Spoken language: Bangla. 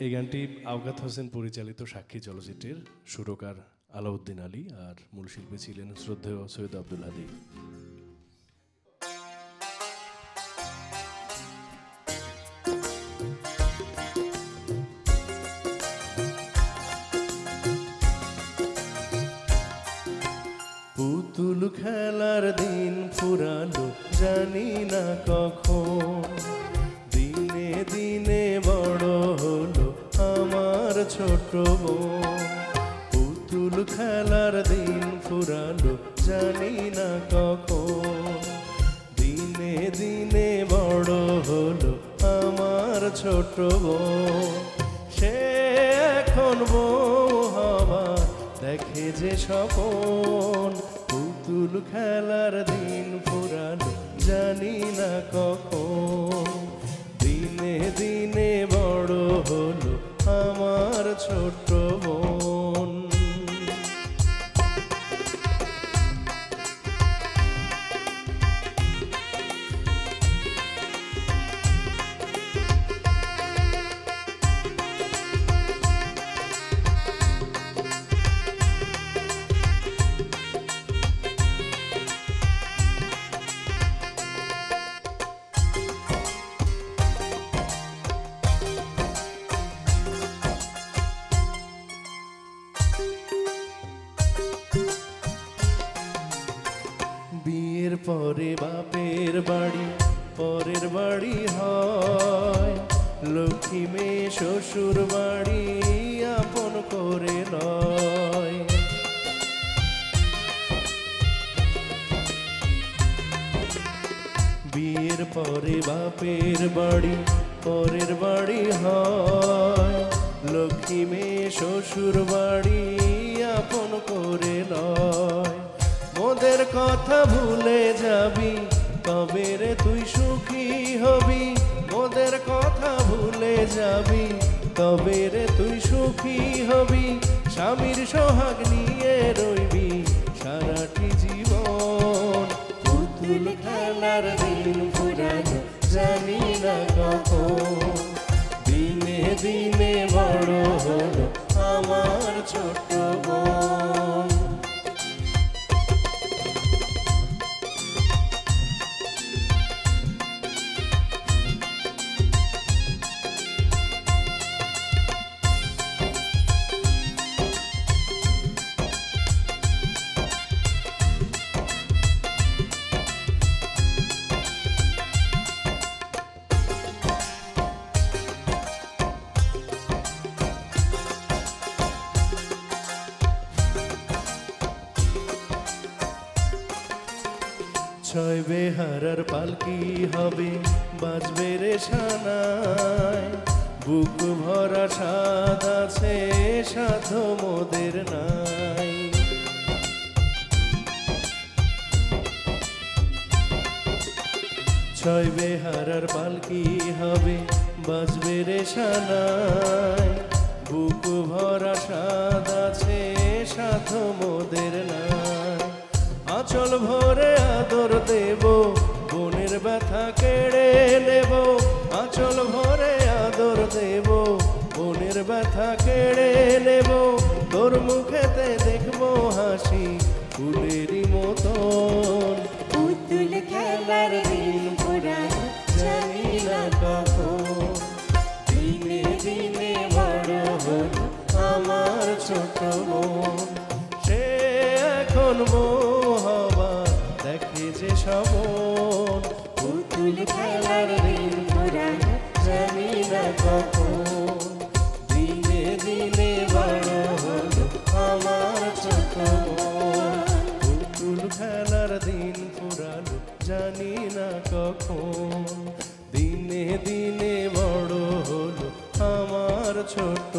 এই গানটি আওগাত হোসেন পরিচালিত সাক্ষী চলচ্চিত্রের সুরকার আলাউদ্দিন আলী আর মূল শিল্পী ছিলেন শ্রদ্ধেয় সৈয়দ আব্দুল হাদী। পুতুল খেলার দিন ফুরালো জানি না কখন, দিনে দিনে বড় হলো আমার ছোট বোন। পুতুল খেলার দিন ফুরালো জানি না কখন, দিনে দিনে বড় হলো আমার ছোট বোন। সে এখন বউ হবার দেখে যে স্বপন, পুতুল খেলার দিন ফুরালো জানি না কখন, দিনে দিনে বড় হলো আমার ছোট বোন। বিয়ের পরে বাপের বাড়ি পরের বাড়ি হয়, লক্ষ্মী মেয়ে শ্বশুর বাড়ি আপন করে নয়। বিয়ের পরে বাপের বাড়ি পরের বাড়ি হয়, লক্ষ্মী মেয়ে শ্বশুর বাড়ি আপন করে নয়। মোদের কথা ভুলে যাবি তবে রে তুই সুখী হবি, মোদের কথা ভুলে যাবি তবে রে তুই সুখী হবি। স্বামীর সোহাগ নিয়ে রইবি সারাটি জীবন, পুতুল খেলার দিন ফুরালো জানি না কখন, দিনে দিনে বড় হলো আমার ছোট বোন। ছয় বেহারার পালকি হবে বাজবে রে সানায়, বুক ভরা স্বাদ আছে সাধো মোদের নাই। ছয় বেহারার পালকি হবে বাজবে রে সানায়, বুক ভরা স্বাদ আছে সাধো মোদের নাই। আঁচল ভরে আদর দেব বোনের ব্যথা কেড়ে নেব, আঁচল ভরে আদর দেব বোনের ব্যথা কেড়ে নেব। তোর মুখেতে দেখবো হাসি ফুলেরই মতন, পুতুল খেলার দিন ফুরালো জানি না কখন, দিনে দিনে বড় হলো আমার ছোট বোন। সে এখন বউ হবার দেখে যে স্বপন, পুতুল খেলার দিন ফুরালো জানি না কখন, দিনে দিনে বড় হলো আমার ছোট বোন। পুতুল খেলার দিন ফুরালো জানি না কখন, দিনে দিনে বড় হলো আমার ছোট